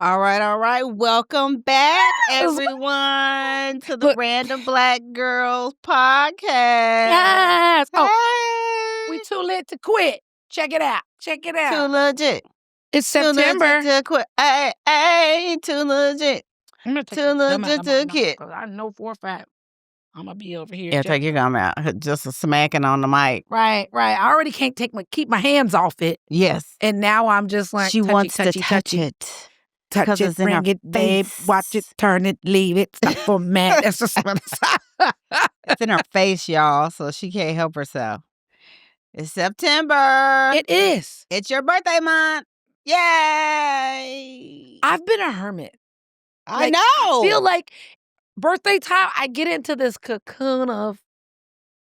All right. Welcome back, Yes. everyone, to the Look. Random Black Girls podcast. Yes. Oh, Hey. we too lit to quit. Check it out. Too legit. It's Too September. legit to quit. Hey, too legit. I'm gonna take Too this gum legit out of my to mouth, quit. 'cause I know for a fact I'm gonna be over here. Yeah, take your gum out. Just a smacking on the mic. Right. I already can't keep my hands off it. Yes. And now I'm just like, She wants to touchy. touch it. Touch 'Cause it, it's in bring her it, babe. face. Watch it, turn it, leave it. Stop for a minute. That's just what It's in her face, y'all, so she can't help herself. It's September. It is. It's your birthday month. Yay! I've been a hermit. I Like, know. I feel like birthday time, I get into this cocoon of,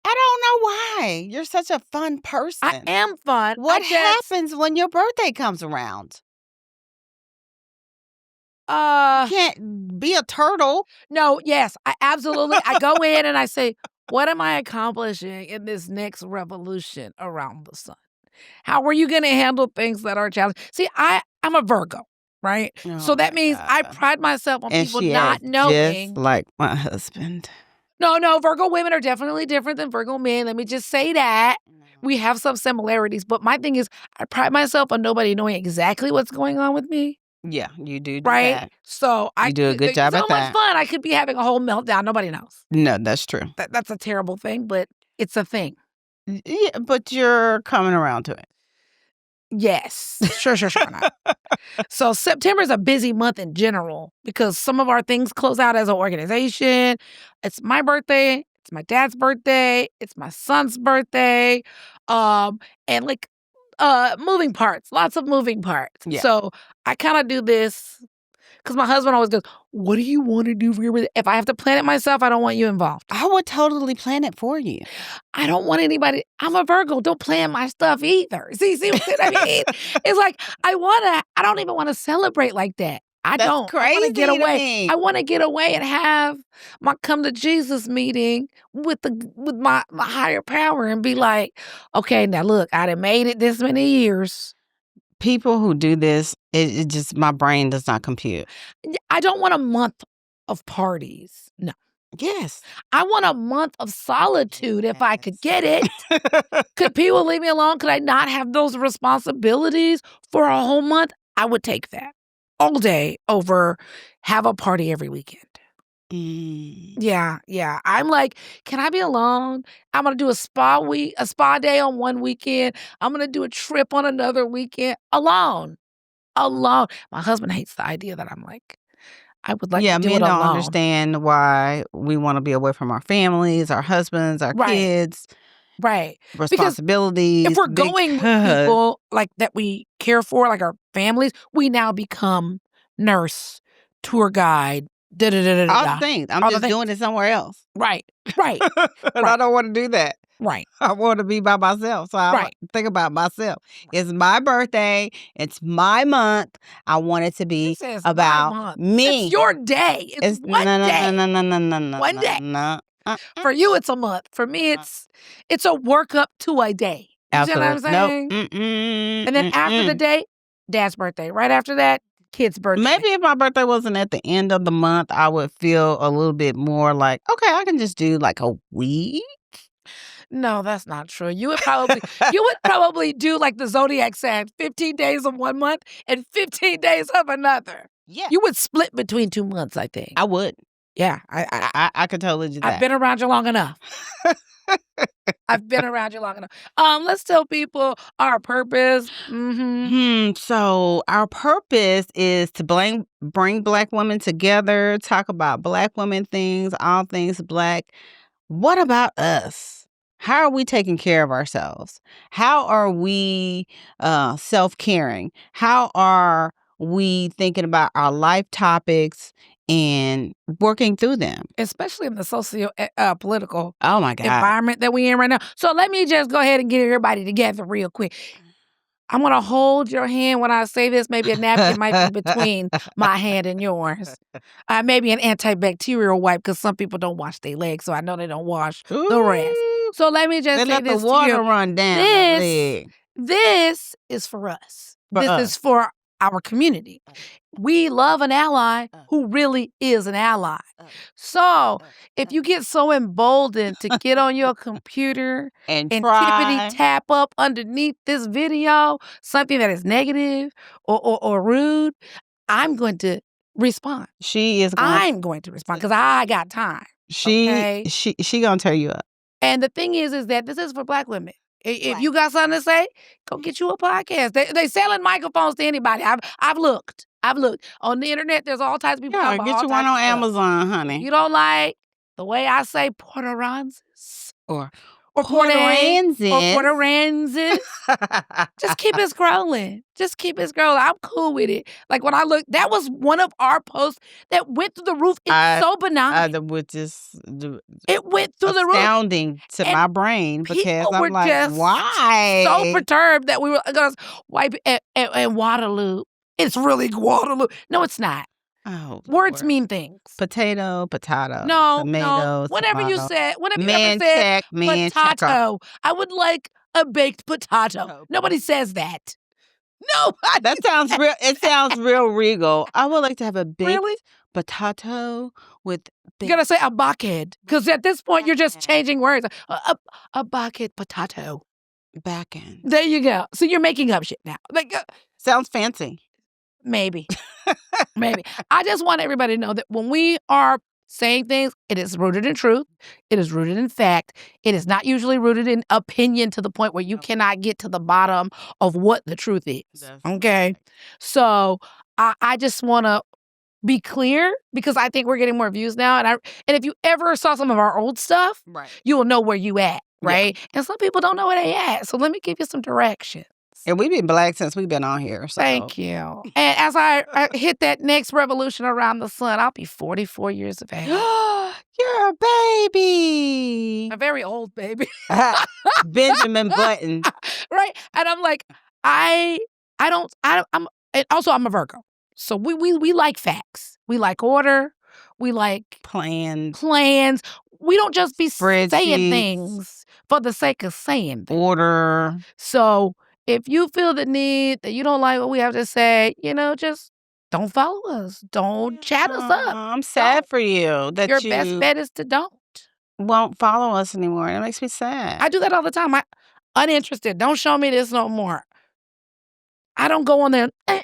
I don't know why. You're such a fun person. I am fun. What happens when your birthday comes around? Can't be a turtle. No, yes, I absolutely. I go in and I say, what am I accomplishing in this next revolution around the sun? How are you going to handle things that are challenging? See, I'm a Virgo, right? So that means I pride myself on people not knowing. Just like my husband. No, Virgo women are definitely different than Virgo men. Let me just say that. We have some similarities, but my thing is I pride myself on nobody knowing exactly what's going on with me. Yeah, you do right? that. So You do a good job at so much that. fun. I could be having a whole meltdown. Nobody knows. No, that's true. That's a terrible thing, but it's a thing. Yeah, but you're coming around to it. Yes. Sure. So September is a busy month in general because some of our things close out as an organization. It's my birthday. It's my dad's birthday. It's my son's birthday. And like moving parts, lots of moving parts. Yeah. So I kind of do this because my husband always goes, what do you want to do for your birthday? If I have to plan it myself, I don't want you involved. I would totally plan it for you. I don't want anybody. I'm a Virgo. Don't plan my stuff either. See what I mean? It's like, I don't even want to celebrate like that. That's crazy. I want to get away. Me. I want to get away and have my come to Jesus meeting with my higher power and be like, okay, now look, I done made it this many years. People who do this, it just, my brain does not compute. I don't want a month of parties. No. Yes. I want a month of solitude if I could get it. Could people leave me alone? Could I not have those responsibilities for a whole month? I would take that all day over have a party every weekend. Yeah. I'm like, can I be alone? I'm going to do a spa day on one weekend. I'm going to do a trip on another weekend alone. My husband hates the idea that I'm like, I would like to do it alone. Men don't understand why we want to be away from our families, our husbands, our kids. Right. Responsibilities. Because if we're going with people like that we care for, like our families, we now become nurse, tour guide, all the things. I'm just doing it somewhere else. Right. And I don't want to do that. Right. I want to be by myself. So I think about myself. It's my birthday. It's my month. I want it to be about me. It's your day. It's one day. No. One day. No. For you, it's a month. For me, it's a workup to a day. You see what I'm saying? Nope. And then after the day, dad's birthday. Right after that, kid's birthday. Maybe if my birthday wasn't at the end of the month, I would feel a little bit more like, okay, I can just do like a week. No, that's not true. You would probably do like the zodiac signs, 15 days of one month and 15 days of another. Yeah. You would split between 2 months, I think. I would. Yeah. I could totally do that. I've been around you long enough. Let's tell people our purpose. So our purpose is to bring Black women together, talk about Black women things, all things Black. What about us? How are we taking care of ourselves? How are we self-caring? How are we thinking about our life topics and working through them? Especially in the socio-political environment that we're in right now. So let me just go ahead and get everybody together real quick. I'm going to hold your hand when I say this. Maybe a napkin might be between my hand and yours. Maybe an antibacterial wipe because some people don't wash their legs, so I know they don't wash the rest. So let me just say this the water run down. This is for us. This is for our community. We love an ally who really is an ally. So if you get so emboldened to get on your computer and tippity try. tap up underneath this video something that is negative or rude, I'm going to respond. She is going. I'm going to respond because I got time. She gonna tear you up. And the thing is that this is for Black women. If you got something to say, go get you a podcast. They selling microphones to anybody. I've looked. On the internet. There's all types of people. Yeah, talking get about you all one types on of stuff. Amazon, honey. You don't like the way I say Porteranzas or Porteranzas. Just keep it scrolling. I'm cool with it. Like when I look, that was one of our posts that went through the roof. It's so benign. It went through the roof. Astounding to my brain because I'm like, just why? So perturbed that we were going to wipe and Waterloo. It's really Guadalupe. No, it's not. Oh, words mean things. Potato, No, tomato, whatever tomato. you said, whatever Man you ever said, check, man potato. checker. I would like a baked potato. Nobody says that. Nobody. That sounds real. It sounds real regal. I would like to have a baked Really? potato with. You gotta say a bucket because at this point you're just changing words. A bucket potato. Back end. There you go. So you're making up shit now. Like sounds fancy. Maybe. I just want everybody to know that when we are saying things, it is rooted in truth. It is rooted in fact. It is not usually rooted in opinion to the point where you cannot get to the bottom of what the truth is. Okay? So I just want to be clear because I think we're getting more views now. And if you ever saw some of our old stuff, you will know where you at, right? Yeah. And some people don't know where they at. So let me give you some direction. And we've been Black since we've been on here. So. Thank you. And as I hit that next revolution around the sun, I'll be 44 years of age. You're a baby. A very old baby. Benjamin Button. Right? And I'm like, I'm a Virgo. So we like facts. We like order. We like plans. We don't just be saying things for the sake of saying things. Order. So if you feel the need that you don't like what we have to say, just don't follow us. Don't chat us up. I'm sad for you that your best bet is to don't. Won't follow us anymore. It makes me sad. I do that all the time. Uninterested. Don't show me this no more. I don't go on there. I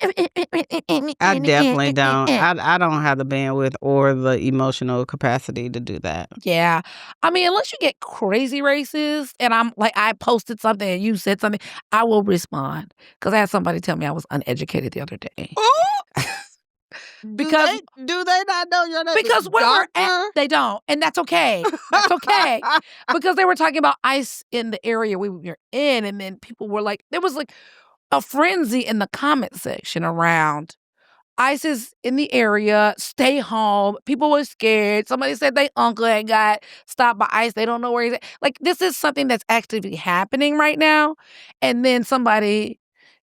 definitely don't. I don't have the bandwidth or the emotional capacity to do that. Yeah. I mean, unless you get crazy racist and I'm like, I posted something and you said something, I will respond. Because I had somebody tell me I was uneducated the other day. Because do they not know your name? Because where we're at, they don't. And that's okay. That's okay. Because they were talking about ICE in the area we were in. And then people were like, there was like a frenzy in the comment section around ICE is in the area, stay home. People were scared. Somebody said their uncle had got stopped by ICE. They don't know where he's at. Like, this is something that's actively happening right now. And then somebody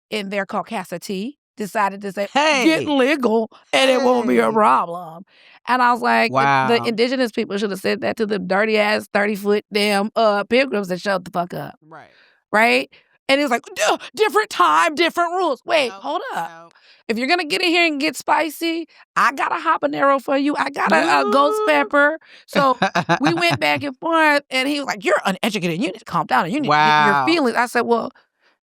in their caucasity decided to say, get legal and it won't be a problem. And I was like, wow. The indigenous people should have said that to the dirty-ass 30-foot damn pilgrims that shut the fuck up. Right? And it's like, different time, different rules. Wait, hold up. No. If you're going to get in here and get spicy, I got a habanero for you. I got a ghost pepper. So we went back and forth, and he was like, you're uneducated. You need to calm down, and you need to get your feelings. I said, well,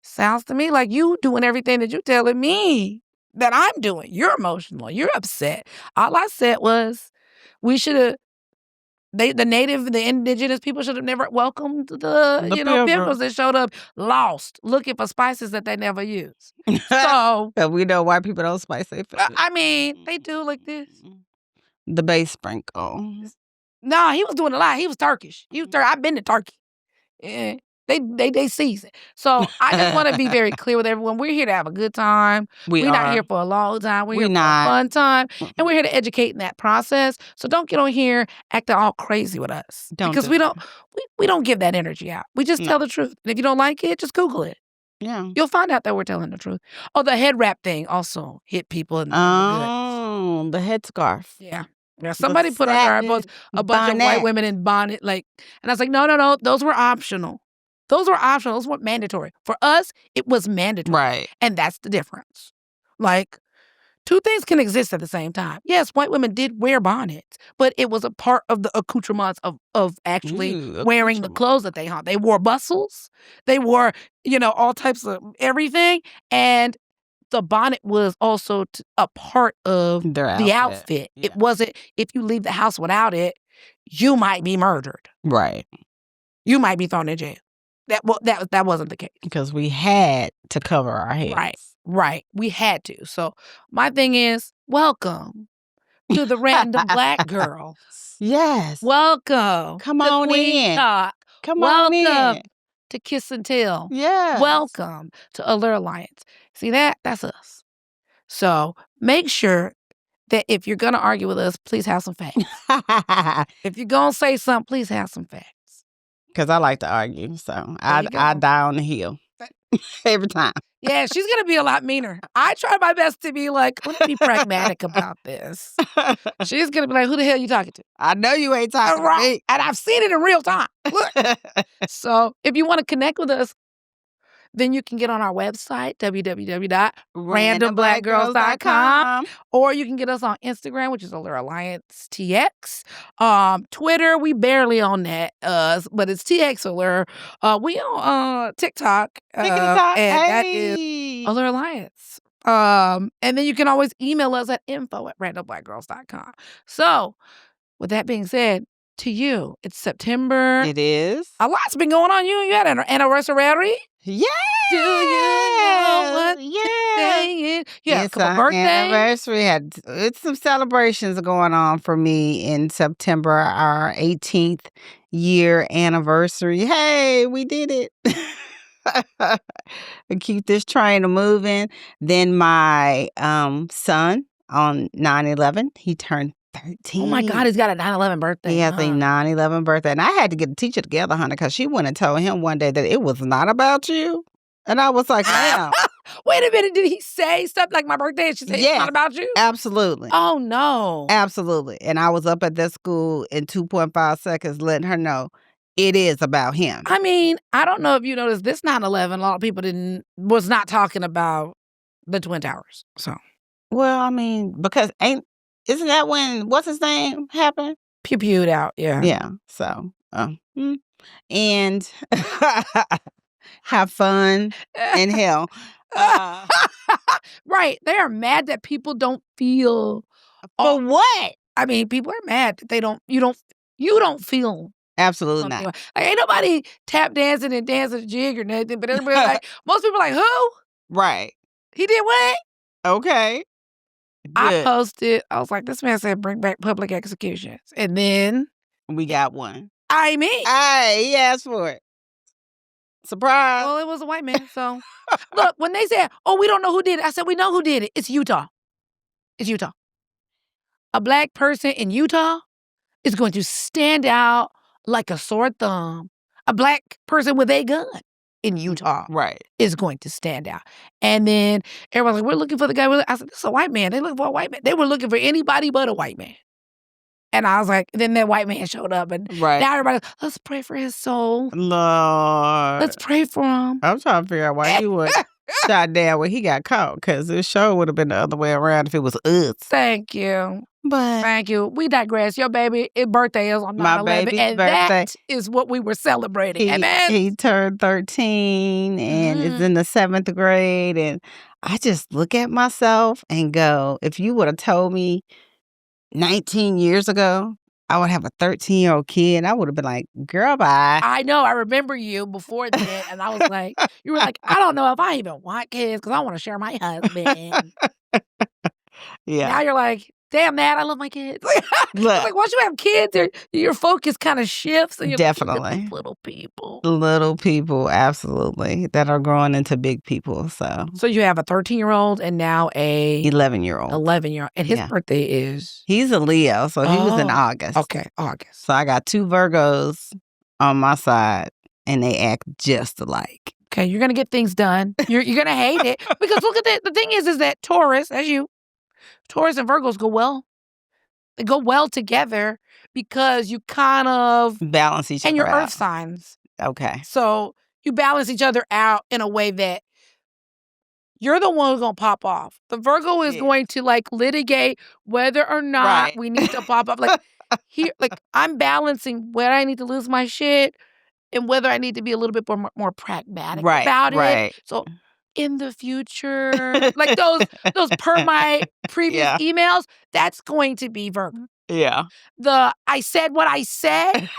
sounds to me like you doing everything that you're telling me that I'm doing. You're emotional. You're upset. All I said was we should have, the indigenous people should have never welcomed the pilgrims that showed up lost, looking for spices that they never use. So we know why people don't spice their food. I mean, they do like this. The base sprinkle. No, he was doing a lot. He was Turkish. I've been to Turkey. Yeah. They season. So I just want to be very clear with everyone. We're here to have a good time. We're not here for a long time. We're here for a fun time. And we're here to educate in that process. So don't get on here acting all crazy with us. Because we don't give that energy out. We just tell the truth. And if you don't like it, just Google it. Yeah. You'll find out that we're telling the truth. Oh, the head wrap thing also hit people in the gut. The headscarf. Yeah. Yeah, somebody put on our post a bunch of white women in bonnet, and I was like, no, those were optional. Those were mandatory. For us, it was mandatory. Right. And that's the difference. Like, two things can exist at the same time. Yes, white women did wear bonnets, but it was a part of the accoutrements of actually wearing the clothes that they hung. They wore bustles. They wore, all types of everything. And the bonnet was also a part of the outfit. Yeah. It wasn't, if you leave the house without it, you might be murdered. Right. You might be thrown in jail. That wasn't the case. Because we had to cover our heads. Right. We had to. So my thing is, welcome to the Random Black Girls. Yes. Welcome Come on to Queen in. Talk. Come welcome on in. To Kiss and Tell. Yes. Welcome to Allure Alliance. See that's us. So make sure that if you're going to argue with us, please have some facts. If you're going to say something, please have some facts. Because I like to argue, so I die on the hill every time. Yeah, she's going to be a lot meaner. I try my best to be like, let me be pragmatic about this. She's going to be like, who the hell are you talking to? I know you ain't talking to me. And I've seen it in real time. Look. So if you want to connect with us, then you can get on our website, www.randomnblackgirls.com, or you can get us on Instagram, which is Allure Alliance TX. Twitter, we barely on that, but it's TX Allure. We on TikTok, and that is Allure Alliance. And then you can always email us at info@randomnblackgirls.com. So, with that being said, to you, it's September. It is. A lot's been going on. You had an anniversary? Yeah. Do you know what today is? Yeah, it's a birthday. Anniversary. It's some celebrations going on for me in September, our 18th year anniversary. Hey, we did it. Keep this train moving. Then my son on 9/11, he turned 13. Oh my God, he's got a 9/11 birthday. He has a 9/11 birthday. And I had to get a teacher together, honey, because she went and told him one day that it was not about you. And I was like, ma'am. Wait a minute, did he say stuff like my birthday and she said it's not about you? Absolutely. Oh no. Absolutely. And I was up at that school in 2.5 seconds letting her know it is about him. I mean, I don't know if you noticed this 9/11, a lot of people was not talking about the Twin Towers. So. Well, I mean, because isn't that when, what's his name happened? Pew-pewed out, yeah. Yeah, so, and have fun in hell. Right, they are mad that people don't feel. For what? I mean, people are mad that you don't feel. Absolutely not. Like, ain't nobody tap dancing and dancing a jig or nothing, but everybody like, most people are like, who? Right. He did what? Okay. Good. I posted, I was like, this man said bring back public executions. And then we got one. He asked for it. Surprise. Well, it was a white man, so. Look, when they said, oh, we don't know who did it, I said, we know who did it. It's Utah. It's Utah. A black person in Utah is going to stand out like a sore thumb. A black person with a gun in Utah is going to stand out. And then everyone's like, we're looking for the guy. I said, this is a white man. They look for a white man. They were looking for anybody but a white man. And I was like, then that white man showed up. And now everybody's, let's pray for his soul. Lord. Let's pray for him. I'm trying to figure out why he was shot down when he got caught. Because it sure would have been the other way around if it was us. Thank you. But thank you. We digress. Your birthday is on 9/11. My baby's and birthday. That is what we were celebrating. He turned 13 and is in the 7th grade. And I just look at myself and go, if you would have told me 19 years ago, I would have a 13-year-old kid. I would have been like, girl, bye. I know. I remember you before then. And I was like, you were like, I don't know if I even want kids because I want to share my husband. Yeah. Now you're like, damn that, I love my kids. Like once you have kids, your focus kind of shifts. And you're definitely. Like, little people. Little people, absolutely, that are growing into big people. So you have a 13-year-old and now a 11-year-old. 11-year-old. And his birthday is? He's a Leo, so he was in August. Okay, August. So I got 2 Virgos on my side, and they act just alike. Okay, you're going to get things done. You're going to hate it. Because look at the thing is that Taurus, Taurus and Virgos go well. They go well together because you kind of balance each other out. And your earth signs. Okay. So you balance each other out in a way that you're the one who's going to pop off. The Virgo is going to like litigate whether or not we need to pop off. Like here, like I'm balancing where I need to lose my shit and whether I need to be a little bit more pragmatic about it. So in the future, like those per my previous emails, that's going to be Virgo. Yeah. The I said what I said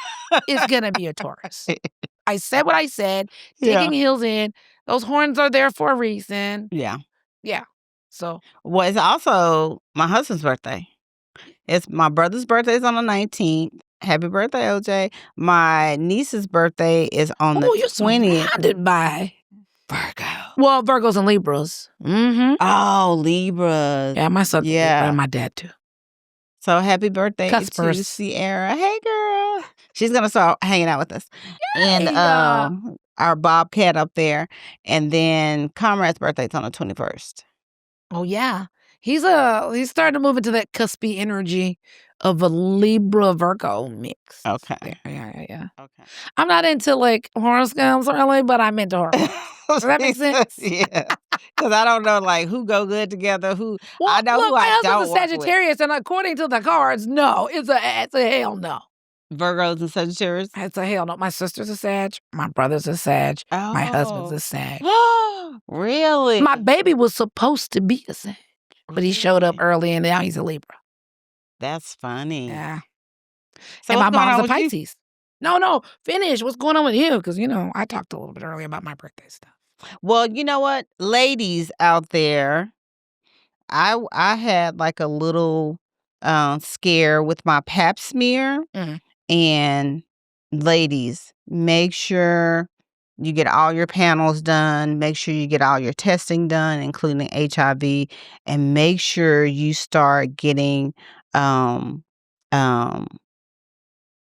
is going to be a Taurus. I said what I said, digging heels in. Those horns are there for a reason. Yeah. Yeah. So. Well, it's also my husband's birthday. It's my brother's birthday is on the 19th. Happy birthday, OJ. My niece's birthday is on the 20th. You're surrounded by Virgo. Well, Virgos and Libras. Mm-hmm. Oh, Libras. Yeah, my son's Libra and my dad too. So happy birthday to Sierra. Hey, girl. She's going to start hanging out with us. Yay! And our Bobcat up there. And then Comrade's birthday is on the 21st. Oh, yeah. He's starting to move into that cuspy energy of a Libra Virgo mix. Okay. Yeah. Okay. I'm not into like horoscopes really, but I'm into horoscopes. Does that make sense? Yeah. Because I don't know like who go good together, who I know look, who I don't. My husband's a Sagittarius, and according to the cards, no, it's a hell no. Virgos and Sagittarius? It's a hell no. My sister's a Sag. My brother's a Sag. Oh. My husband's a Sag. Really? My baby was supposed to be a Sag, but he showed up early, and now he's a Libra. That's funny. Yeah. So and my mom's a Pisces. No, finish. What's going on with you? Because, I talked a little bit earlier about my birthday stuff. Well, you know what? Ladies out there, I had like a little scare with my pap smear. Mm-hmm. And ladies, make sure you get all your panels done. Make sure you get all your testing done, including HIV. And make sure you start getting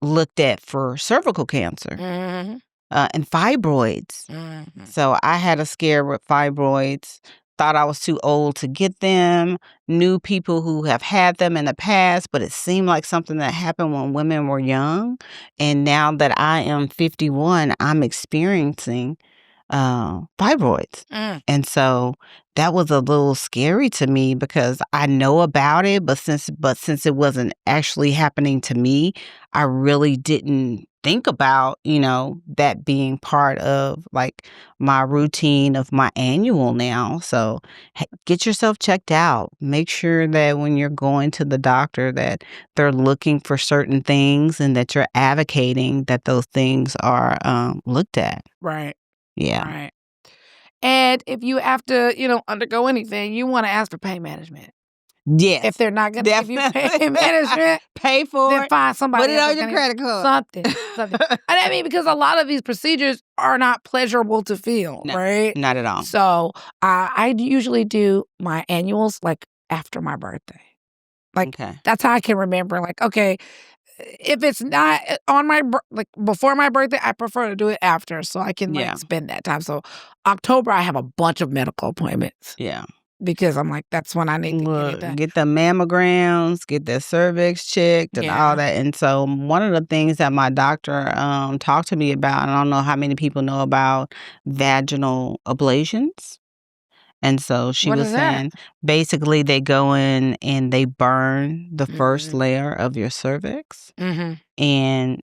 looked at for cervical cancer. Mm-hmm. And fibroids. Mm-hmm. So I had a scare with fibroids, thought I was too old to get them, knew people who have had them in the past, but it seemed like something that happened when women were young. And now that I am 51, I'm experiencing fibroids. And so that was a little scary to me because I know about it, but since it wasn't actually happening to me, I really didn't think about, that being part of like my routine of my annual now. So get yourself checked out. Make sure that when you're going to the doctor that they're looking for certain things and that you're advocating that those things are looked at. Right. Yeah. Right. And if you have to, undergo anything, you want to ask for pain management. Yes. If they're not going to give you pain management, pay for then it. find somebody. Put it on your credit card. Something. And I mean, because a lot of these procedures are not pleasurable to feel, right? Not at all. So I usually do my annuals like after my birthday. Like that's how I can remember. Like, okay, if it's not on my before my birthday, I prefer to do it after so I can spend that time. So October, I have a bunch of medical appointments. Yeah. Because I'm like, that's when I need to get it done. Get the mammograms, get the cervix checked and all that. And so one of the things that my doctor talked to me about, and I don't know how many people know about vaginal ablations. And so she was saying, basically, they go in and they burn the first layer of your cervix. Mm-hmm. And,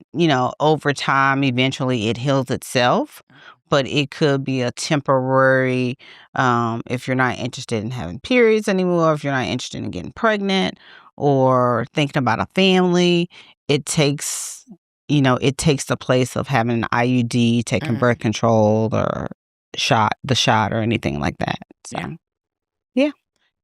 over time, eventually it heals itself. But it could be a temporary, if you're not interested in having periods anymore, if you're not interested in getting pregnant or thinking about a family, it takes the place of having an IUD, taking birth control or the shot or anything like that. So, yeah.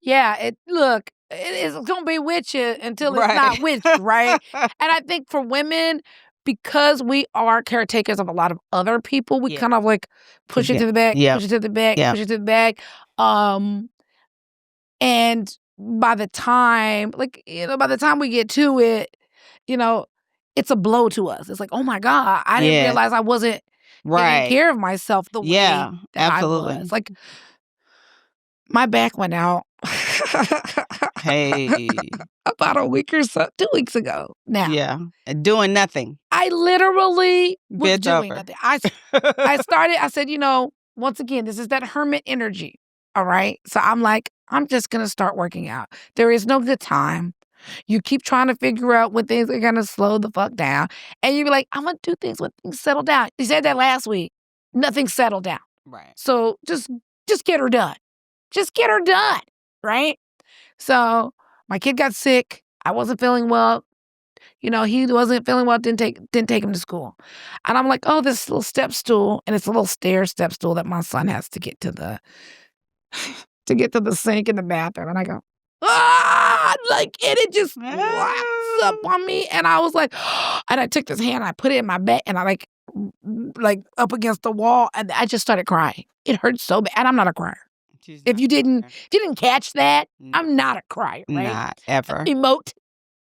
Yeah, it's going to be with you until it's not with you, right? And I think for women, because we are caretakers of a lot of other people, we kind of like push it to the back, push it to the back, push it to the back. And by the time we get to it, it's a blow to us. It's like, oh my God, I didn't realize I wasn't taking care of myself the way that absolutely. I was. Like, my back went out. Hey. About a week or so, 2 weeks ago now. Yeah. Doing nothing. I literally was doing nothing. I said, once again, this is that hermit energy. All right. So I'm like, I'm just going to start working out. There is no good time. You keep trying to figure out when things are going to slow the fuck down. And you be like, I'm going to do things when things settle down. You said that last week. Nothing settled down. Right. So just get her done. Just get her done. Right. So my kid got sick. I wasn't feeling well. You know, he wasn't feeling well, didn't take him to school. And I'm like, oh, this little step stool, and it's a little stair step stool that my son has to get to the sink in the bathroom. And I go, like, and it just slaps up on me. And I was like, and I took this hand, I put it in my back, and I like up against the wall, and I just started crying. It hurt so bad. And I'm not a crier. If you didn't catch that, I'm not a crier, right? Not ever. Emote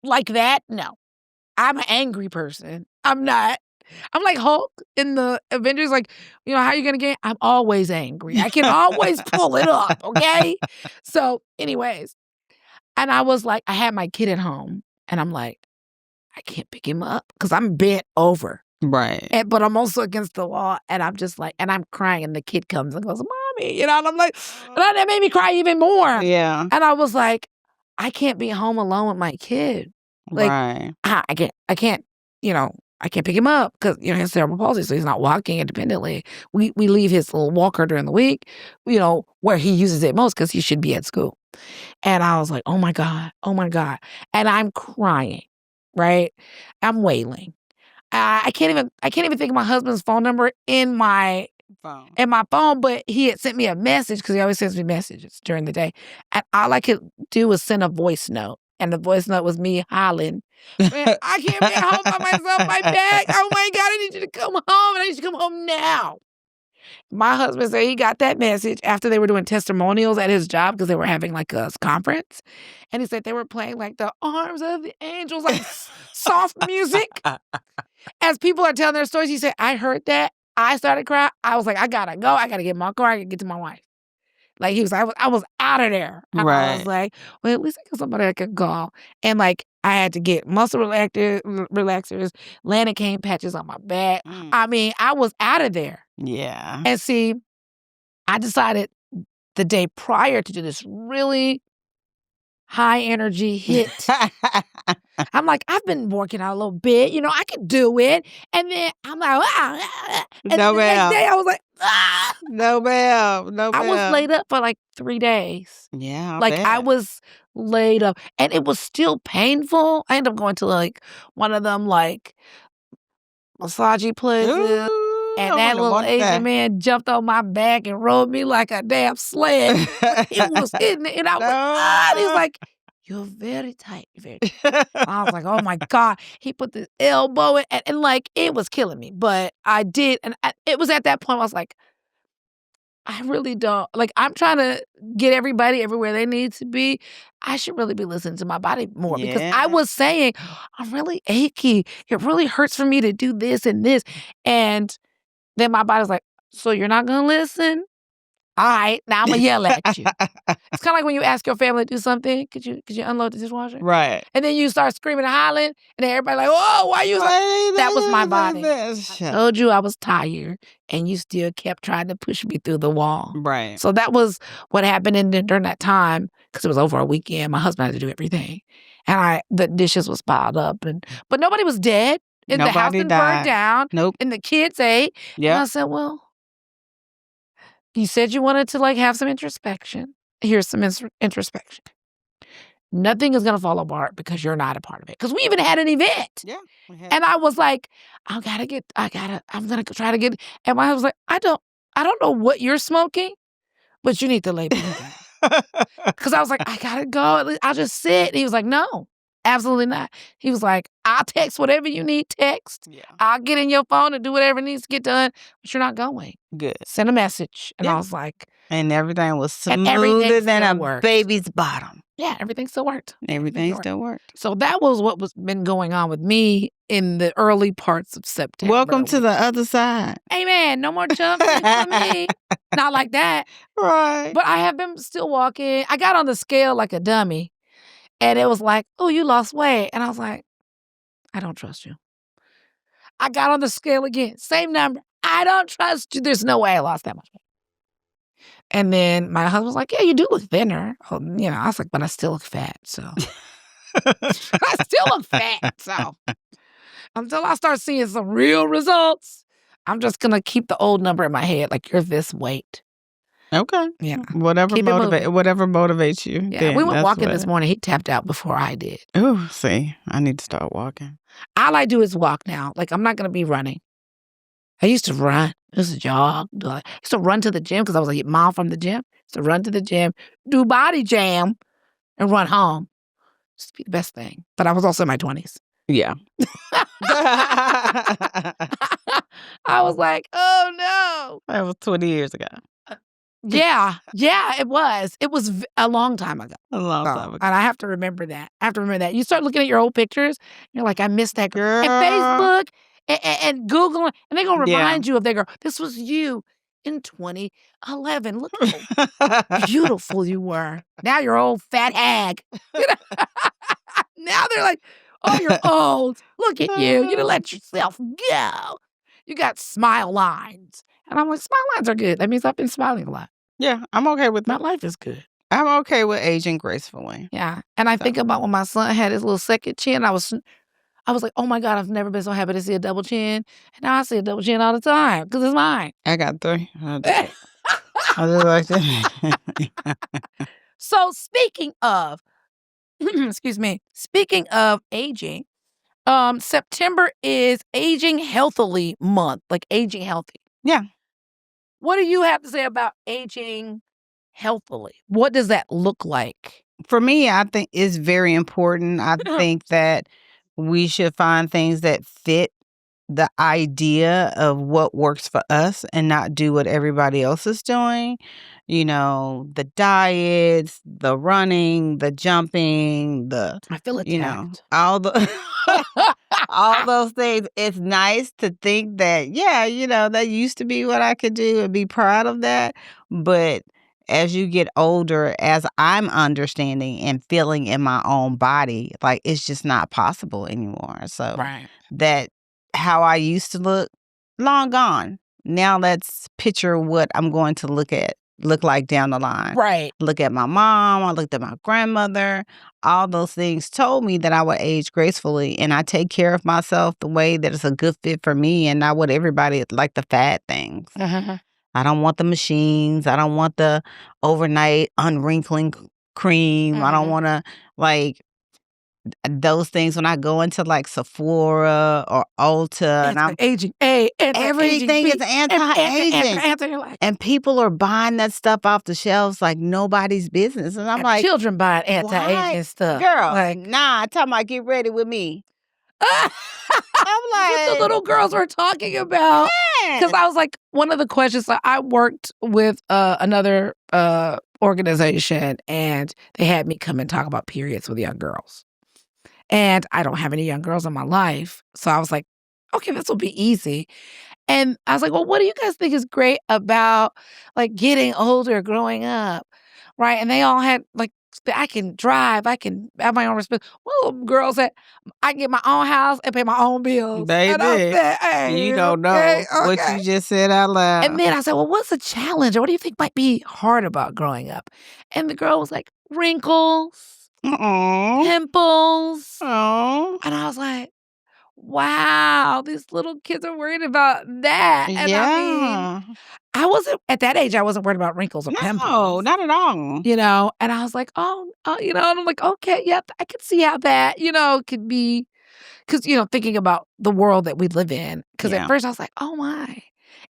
like that, no. I'm an angry person. I'm not. I'm like Hulk in the Avengers, like, you know, how are you going to get? I'm always angry. I can always pull it up, okay? So anyways, and I was like, I had my kid at home, and I'm like, I can't pick him up because I'm bent over. Right. But I'm also against the wall, and I'm just like, and I'm crying, and the kid comes and goes, Mommy, you know, and I'm like, and that made me cry even more. Yeah. And I was like, I can't be home alone with my kid. Like, right. I can't, you know, I can't pick him up because, you know, he has cerebral palsy, so he's not walking independently. We leave his little walker during the week, you know, where he uses it most because he should be at school. And I was like, oh my God. And I'm crying, right? I'm wailing. I can't even think of my husband's phone number in my phone, but he had sent me a message because he always sends me messages during the day. And all I could do was send a voice note. And the voice note was me hollering, man, I can't be at home by myself, my back. Oh my God, I need you to come home, and I need you to come home now. My husband said he got that message after they were doing testimonials at his job because they were having like a conference. And he said they were playing like the Arms of the Angels, like soft music. As people are telling their stories, he said, I heard that. I started crying. I was like, I gotta go. I gotta get in my car. I gotta get to my wife. Like he was, I was out of there. And I was like, well, at least I got somebody I could call. And like, I had to get muscle relaxers, Lanacane patches on my back. I mean, I was out of there. Yeah. And see, I decided the day prior to do this really high energy hit. I'm like, I've been working out a little bit, you know, I could do it. And then I'm like, and no, the ma'am. next day I was like, no, ma'am. No, ma'am. I was laid up for like 3 days. Yeah, I was laid up, and it was still painful. I ended up going to like one of them like massage places. Ooh, and that little Asian man jumped on my back and rode me like a damn sled. It was in it, and I was, and he's like, you're very tight, very tight. I was like, oh my God. He put this elbow in, and like, it was killing me. But I did, and it was at that point I was like, I really don't, like, I'm trying to get everybody everywhere they need to be. I should really be listening to my body more because I was saying, I'm really achy. It really hurts for me to do this and this. And then my body's like, so you're not going to listen? All right, now I'm going to yell at you. It's kind of like when you ask your family to do something. Could you unload the dishwasher? Right. And then you start screaming and hollering, and then everybody like, oh, why you? That was my body. I told you I was tired, and you still kept trying to push me through the wall. Right. So that was what happened during that time, because it was over a weekend. My husband had to do everything. And the dishes was piled up, but nobody was dead. And the house didn't burn down. Nope. And the kids ate. Yeah. And I said, well, you said you wanted to like have some introspection. Here's some introspection. Nothing is going to fall apart because you're not a part of it. Because we even had an event. Yeah. And I was like, I'm going to try to get, and my husband was like, I don't know what you're smoking, but you need to lay me down. Because I was like, I got to go. I'll just sit. And he was like, no, absolutely not. He was like, I'll text whatever you need text. Yeah. I'll get in your phone and do whatever needs to get done, but you're not going. Good. Send a message. And I was like. And everything was smoother than a baby's bottom. Yeah, everything still worked. Everything still worked. So that was what was been going on with me in the early parts of September. Welcome to the other side. Amen. No more jumping for me. Not like that. Right. But I have been still walking. I got on the scale like a dummy. And it was like, oh, you lost weight. And I was like, I don't trust you. I got on the scale again. Same number. I don't trust you. There's no way I lost that much weight. And then my husband was like, yeah, you do look thinner. Oh, I was like, but I still look fat. So I still look fat. So until I start seeing some real results, I'm just going to keep the old number in my head. Like, you're this weight. Okay. Yeah. Whatever Keep it moving. whatever motivates you. Yeah. Then We went that's walking what. this morning. He tapped out before I did. Ooh, see, I need to start walking. All I do is walk now. Like, I'm not going to be running. I used to run. I used to jog. I used to run to the gym because I was like a mile from the gym. I used to run to the gym, do body jam, and run home. Just be the best thing. But I was also in my 20s. Yeah. I was like, oh no. That was 20 years ago. Yeah, it was. It was a long time ago. A long time ago. And I have to remember that. You start looking at your old pictures, you're like, I missed that girl. And Girl. Facebook and Google, and they're going to Yeah. remind you of that girl. This was you in 2011. Look how beautiful you were. Now you're old fat hag. Now they're like, oh, you're old. Look at you. You didn't let yourself go. You got smile lines. And I'm like, smile lines are good. That means I've been smiling a lot. Yeah, I'm okay with My that. life is good. I'm okay with aging gracefully. Yeah. And I think about when my son had his little second chin, I was like, oh my God, I've never been so happy to see a double chin. And now I see a double chin all the time because it's mine. I got 3. I just like that. So speaking of, speaking of aging, September is Aging Healthily Month, like aging healthy. Yeah. What do you have to say about aging healthily? What does that look like? For me, I think it's very important. I think that we should find things that fit the idea of what works for us and not do what everybody else is doing. The diets, the running, the jumping, I feel attacked. all the all those things. It's nice to think that, that used to be what I could do and be proud of that. But as you get older, as I'm understanding and feeling in my own body, like it's just not possible anymore. So Right. that how I used to look, long gone. Now let's picture what I'm going to look like down the line. Right. Look at my mom. I looked at my grandmother. All those things told me that I would age gracefully, and I take care of myself the way that it's a good fit for me and not what everybody like the fad things. Uh-huh. I don't want the machines. I don't want the overnight unwrinkling cream. I don't want to those things when I go into like Sephora or Ulta and I'm Anti-aging A, everything is anti-aging. And people are buying that stuff off the shelves like nobody's business. And I'm like, children buying anti-aging stuff. Girl, like, nah, I'm talking about get ready with me. I'm what the little girls were talking about. Because I was like, one of the questions, I worked with another organization and they had me come and talk about periods with young girls. And I don't have any young girls in my life. So I was like, okay, this will be easy. And I was like, well, what do you guys think is great about like getting older, growing up? Right. And they all had like, I can drive, I can have my own responsibility. Well, girls said, I can get my own house and pay my own bills. They and did. I said, hey, you don't know what you just said out loud. And then I said, well, what's the challenge? Or what do you think might be hard about growing up? And the girl was like, wrinkles. Aww. Pimples. Aww. And I was like, wow, these little kids are worried about that. And I mean, I wasn't, at that age, I wasn't worried about wrinkles or pimples. No, not at all. And I was like, and I'm like, okay, yeah, I could see how that, could be, because, thinking about the world that we live in. Because at first I was like, oh my.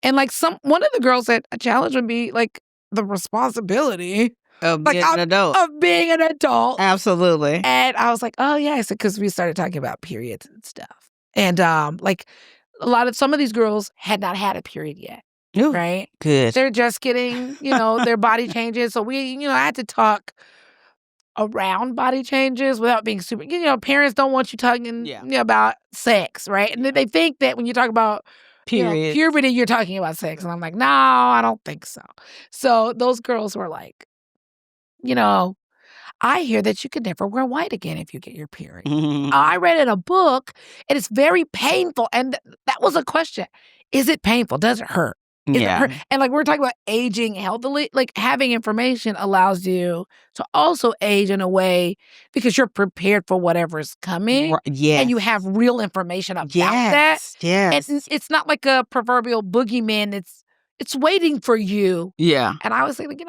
And like one of the girls said a challenge would be like the responsibility of being an adult. Of being an adult. Absolutely. And I was like, oh, yeah. I said, because we started talking about periods and stuff. And like some of these girls had not had a period yet. Ooh, right? Good. They're just getting, their body changes. So we, I had to talk around body changes without being super, parents don't want you talking about sex, right? And then they think that when you talk about puberty, you're talking about sex. And I'm like, no, I don't think so. So those girls were like, I hear that you could never wear white again if you get your period. I read in a book, and it's very painful. And that was a question. Is it painful? Does it hurt? Yeah. And like we're talking about aging healthily, like having information allows you to also age in a way because you're prepared for whatever's coming. Yes. And you have real information about that. Yes. And it's not like a proverbial boogeyman. It's waiting for you. Yeah. And I was thinking,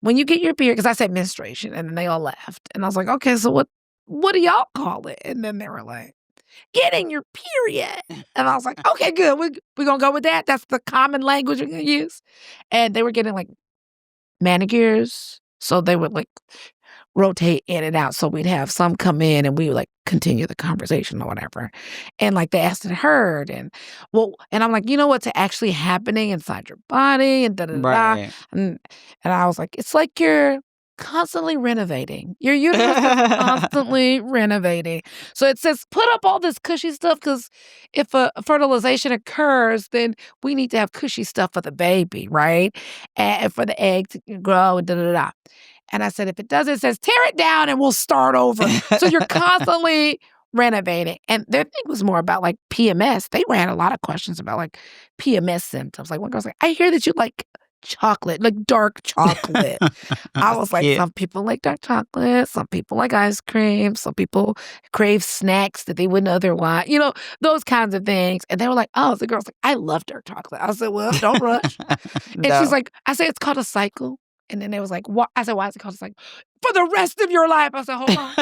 when you get your period, because I said menstruation, and then they all laughed. And I was like, okay, so what do y'all call it? And then they were like, getting your period. And I was like, okay, good. We're going to go with that. That's the common language we're going to use. And they were getting like manicures. So they would like rotate in and out. So we'd have some come in and we would like continue the conversation or whatever. And like they asked and heard. And I'm like, you know what's actually happening inside your body? And Right. And I was like, it's like you're constantly renovating. Your uterus is constantly renovating. So it says put up all this cushy stuff because if a fertilization occurs, then we need to have cushy stuff for the baby, right? And for the egg to grow and da-da-da. And I said, if it doesn't, it says tear it down and we'll start over. So you're constantly renovating. And their thing was more about like PMS. They ran a lot of questions about like PMS symptoms. Like one girl's like, I hear that you like chocolate, like dark chocolate. I was like, some people like dark chocolate, some people like ice cream, some people crave snacks that they wouldn't otherwise, those kinds of things. And they were like, oh, the girl's like, I love dark chocolate. I said, well, don't rush. And she's like, I said, it's called a cycle. And then they was like, what? I said, why is it called a cycle? For the rest of your life. I said, hold on.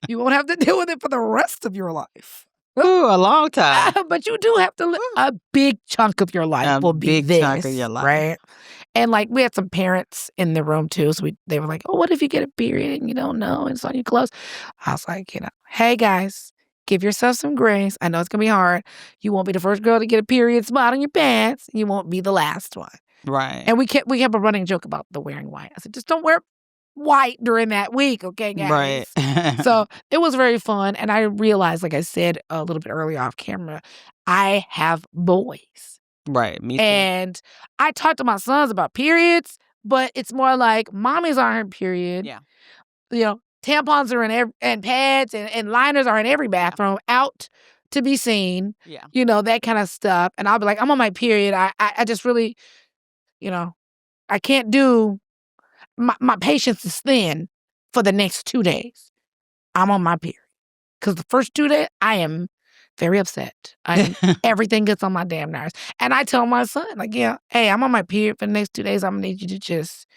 You won't have to deal with it for the rest of your life. Ooh, a long time. But you do have to live. A big chunk of your life will be this. A big chunk of your life. Right? And like we had some parents in the room too. So they were like, oh, what if you get a period and you don't know and it's on your clothes? I was like, hey guys, give yourself some grace. I know it's going to be hard. You won't be the first girl to get a period spot on your pants. You won't be the last one. Right. And we kept a running joke about the wearing white. I said, just don't wear white during that week, okay, guys? Right. So it was very fun. And I realized, like I said a little bit earlier off camera, I have boys. Right, me too. And I talk to my sons about periods, but it's more like mommy's on her period. Yeah. Tampons are and pads and liners are in every bathroom, out to be seen. Yeah. That kind of stuff. And I'll be like, I'm on my period. I just really, I can't do, my patience is thin for the next 2 days. I'm on my period. Because the first 2 days, I am very upset. Everything gets on my damn nerves. And I tell my son, like, hey, I'm on my period for the next 2 days. I'm going to need you to just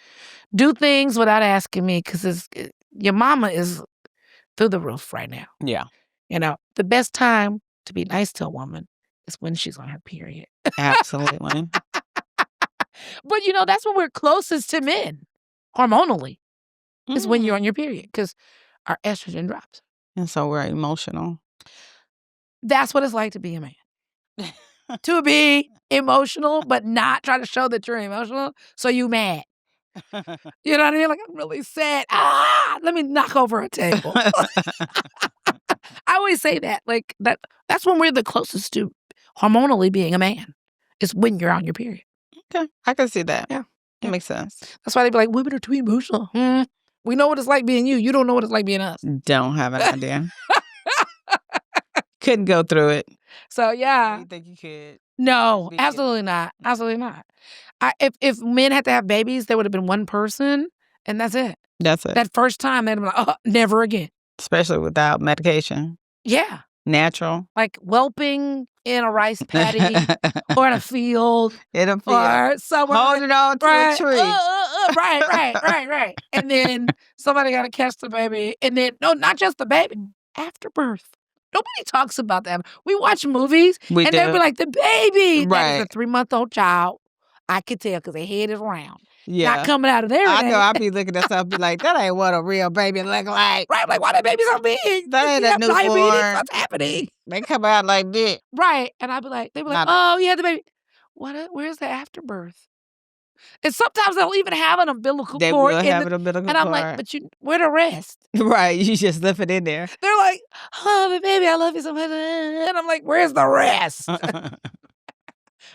do things without asking me because your mama is through the roof right now. Yeah. The best time to be nice to a woman is when she's on her period. Absolutely. But, that's when we're closest to men, hormonally, is when you're on your period because our estrogen drops. And so we're emotional. That's what it's like to be a man. To be emotional, but not try to show that you're emotional, so you mad. You know what I mean? Like, I'm really sad. Let me knock over a table. I always say that. Like, that's when we're the closest to hormonally being a man, is when you're on your period. Okay, I can see that. Yeah. It makes sense. That's why they be like, women are too emotional. We know what it's like being you. You don't know what it's like being us. Don't have an idea. Couldn't go through it. So, yeah. You think you could? No, absolutely not. Absolutely not. If men had to have babies, there would have been one person, and that's it. That's it. That first time, they'd have been like, oh, never again. Especially without medication. Yeah. Natural. Like whelping in a rice paddy or in a field. Or somewhere. Holding on to a tree. Right. And then somebody got to catch the baby. And then, no, not just the baby, afterbirth. Nobody talks about that. We watch movies and they'll be like, the baby. Right. That is a 3-month-old child. I could tell because their head is round. Yeah. Not coming out of there. I know. I be looking at stuff, be like, that ain't what a real baby look like. Right. Like, why that baby so big? That ain't a newborn. What's happening? They come out like this. Right. And I'd be like, they be like, oh, yeah, the baby. Where's the afterbirth? And sometimes they'll even have an umbilical cord. They will have an umbilical cord. And I'm like, but where the rest? Right. You just left it in there. They're like, oh, but baby, I love you so much. And I'm like, where's the rest?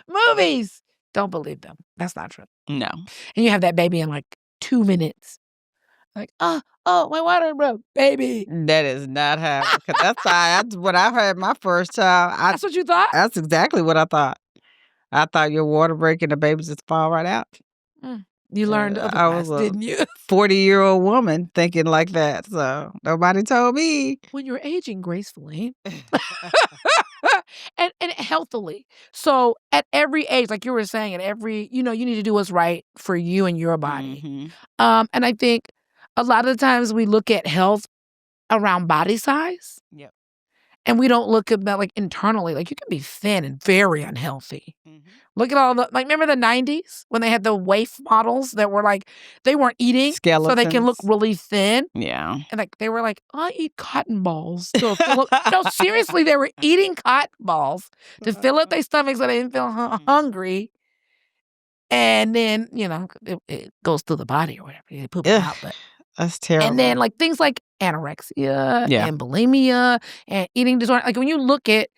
Movies. Don't believe them. That's not true. No. And you have that baby in like 2 minutes. Like, oh, my water broke, baby. That is not how. That's what I heard my first child. That's what you thought? That's exactly what I thought. I thought your water break and the baby just fall right out. You learned I otherwise, was a didn't you? 40-year-old woman thinking like that, so nobody told me. When you're aging gracefully and healthily. So at every age, like you were saying, at every, you need to do what's right for you and your body. And I think a lot of the times we look at health around body size. Yep. And we don't look at that like internally. Like you can be thin and very unhealthy. Look at all the, like, remember the 90s when they had the waif models that were like, they weren't eating so they can look Skeletons. really thin. Yeah. And like, they were like, I eat cotton balls to fill up. No, seriously, they were eating cotton balls to fill up their stomachs so they didn't feel hungry. And then, it goes through the body or whatever. They poop it out. But that's terrible. and then like things like anorexia and bulimia and eating disorder. Like when you look at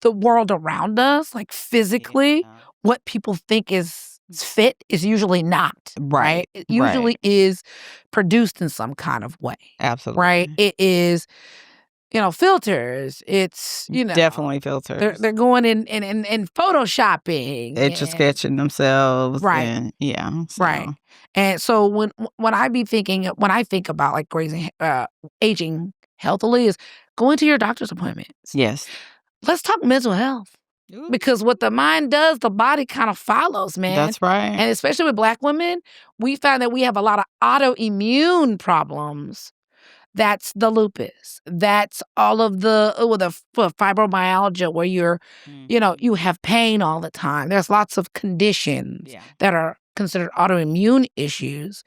the world around us, like physically, what people think is fit is usually not. Right. It usually is produced in some kind of way. Absolutely. Right. It is, filters. It's, definitely filters. They're going in photoshopping. Etch a sketching themselves. Right. And, yeah. So. Right. And so when I think about like aging healthily is going to your doctor's appointments. Yes. Let's talk mental health. Ooh. Because what the mind does, the body kind of follows, man. That's right. And especially with Black women, we found that we have a lot of autoimmune problems. That's the lupus. That's all of the fibromyalgia where you're, you have pain all the time. There's lots of conditions that are considered autoimmune issues.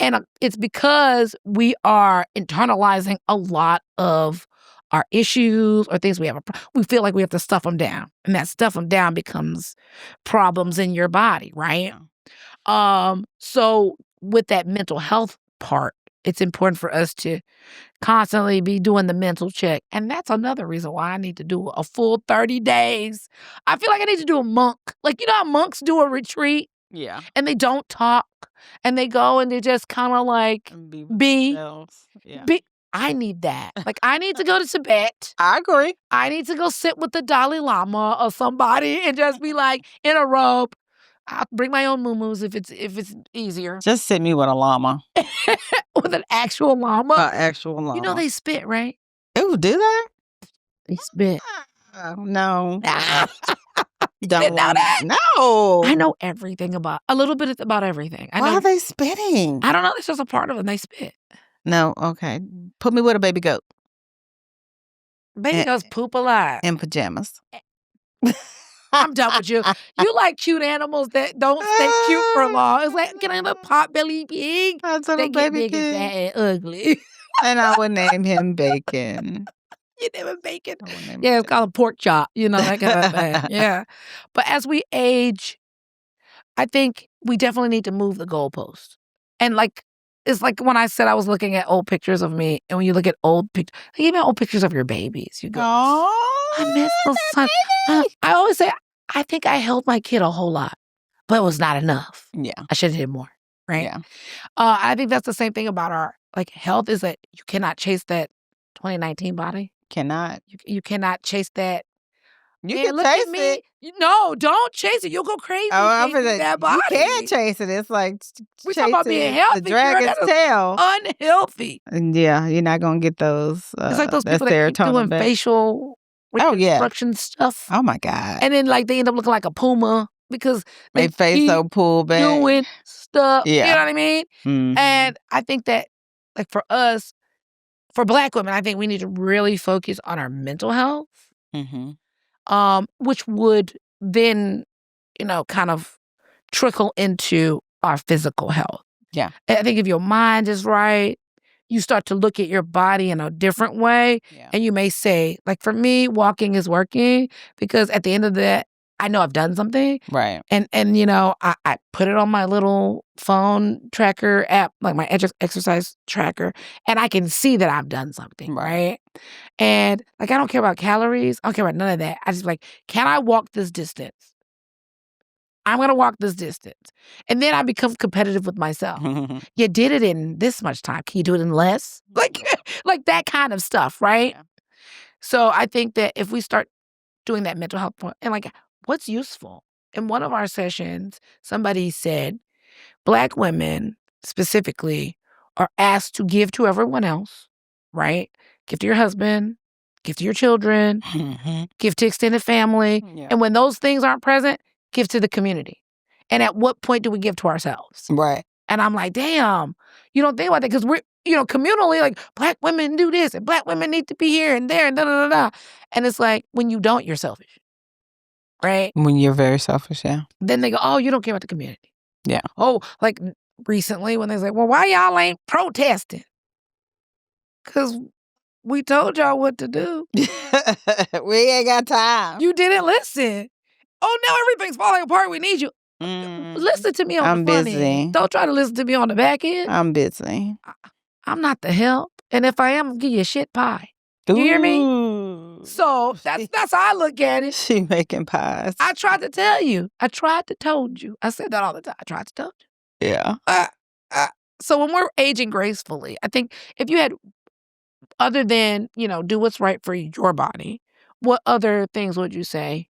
And it's because we are internalizing a lot of our issues or things we feel like we have to stuff them down. And that stuff them down becomes problems in your body, right? Yeah. So with that mental health part, it's important for us to constantly be doing the mental check. And that's another reason why I need to do a full 30 days. I feel like I need to do a monk. Like, how monks do a retreat? Yeah. And they don't talk. And they go and they just kind of like be. Yeah. I need that. Like, I need to go to Tibet. I agree. I need to go sit with the Dalai Lama or somebody and just be like in a robe. I'll bring my own muumuus if it's easier. Just sit me with a llama. With an actual llama. An actual llama. They spit, right? Oh, do they? They spit. No. Don't know that? No. I know everything a little bit about everything. Why are they spitting? I don't know. It's just a part of it. And they spit. No. Okay. Put me with a baby goat. Baby goats poop a lot. In pajamas. I'm done with you. You like cute animals that don't stay cute for long. It's like, can I have a pot-belly pig? They get big and fat and ugly. And I would name him Bacon. You name him Bacon? Yeah, it's called a pork chop, that kind of thing. Yeah. But as we age, I think we definitely need to move the goalpost. And it's like when I said I was looking at old pictures of me, and when you look at old pictures, even old pictures of your babies, you go, I miss those times. I always say, I think I helped my kid a whole lot, but it was not enough. Yeah. I should have did more, right? Yeah. I think that's the same thing about our health is that you cannot chase that 2019 body. Cannot. You cannot chase that. You can chase it. No, don't chase it. You'll go crazy. That body. You can't chase it. It's like we talking about being healthy. The dragon's tail. Unhealthy. And yeah, you're not gonna get those. It's like those people that keep doing facial reconstruction stuff. Oh my God. And then they end up looking like a puma because they face so pulled back doing stuff. Yeah. You know what I mean? Mm-hmm. And I think that for us, for Black women, I think we need to really focus on our mental health. Mm-hmm. Which would then, kind of trickle into our physical health. Yeah. I think if your mind is right, you start to look at your body in a different way. Yeah. And you may say, like for me, walking is working because at the end of that, I know I've done something. Right. And I put it on my little phone tracker app, like my exercise tracker, and I can see that I've done something, right? And I don't care about calories. I don't care about none of that. I just can I walk this distance? I'm going to walk this distance. And then I become competitive with myself. You did it in this much time. Can you do it in less? Like that kind of stuff, right? Yeah. So I think that if we start doing that mental health point and what's useful? in one of our sessions, somebody said Black women specifically are asked to give to everyone else, right? Give to your husband, give to your children, give to extended family. Yeah. And when those things aren't present, give to the community. And at what point do we give to ourselves? Right. And I'm like, damn, you don't think about that because we're, communally, like, Black women do this and Black women need to be here and there and da-da-da-da. And it's like, when you don't, you're selfish, right? When you're very selfish, yeah. Then they go, oh, you don't care about the community. Yeah. Oh, like recently when they say, well, why y'all ain't protesting? Because we told y'all what to do. We ain't got time. You didn't listen. Oh, now everything's falling apart. We need you. Listen to me on I'm the front busy. end. Don't try to listen to me on the back end. I'm busy. I'm not the help. And if I am, I'll give you a shit pie. You hear me? Ooh. So that's how I look at it. She making pies. I tried to tell you. I tried to told you. I said that all the time. I tried to told you. Yeah. So when we're aging gracefully, I think if you had, other than, do what's right for your body, what other things would you say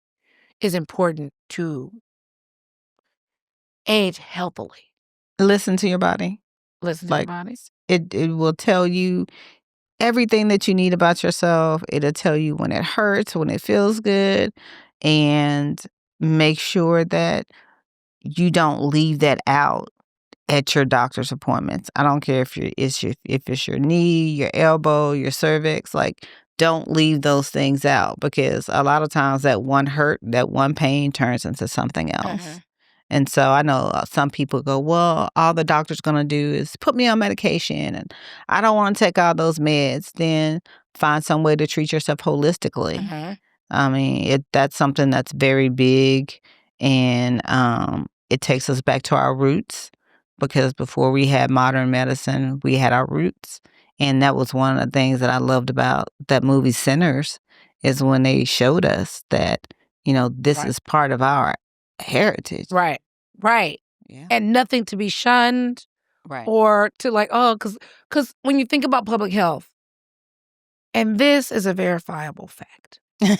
is important to age healthily? Listen to your body. Listen to your body. It will tell you everything that you need about yourself. It'll tell you when it hurts, when it feels good, and make sure that you don't leave that out at your doctor's appointments. I don't care if it's your knee, your elbow, your cervix, like, don't leave those things out, because a lot of times that one hurt, that one pain turns into something else. And so I know some people go, well, all the doctor's going to do is put me on medication and I don't want to take all those meds. Then find some way to treat yourself holistically. I mean, that's something that's very big, and it takes us back to our roots, because before we had modern medicine, we had our roots. And that was one of the things that I loved about that movie Sinners, is when they showed us that, this is part of our heritage. Right. Yeah. And nothing to be shunned. Right. Or to because when you think about public health, and this is a verifiable fact. When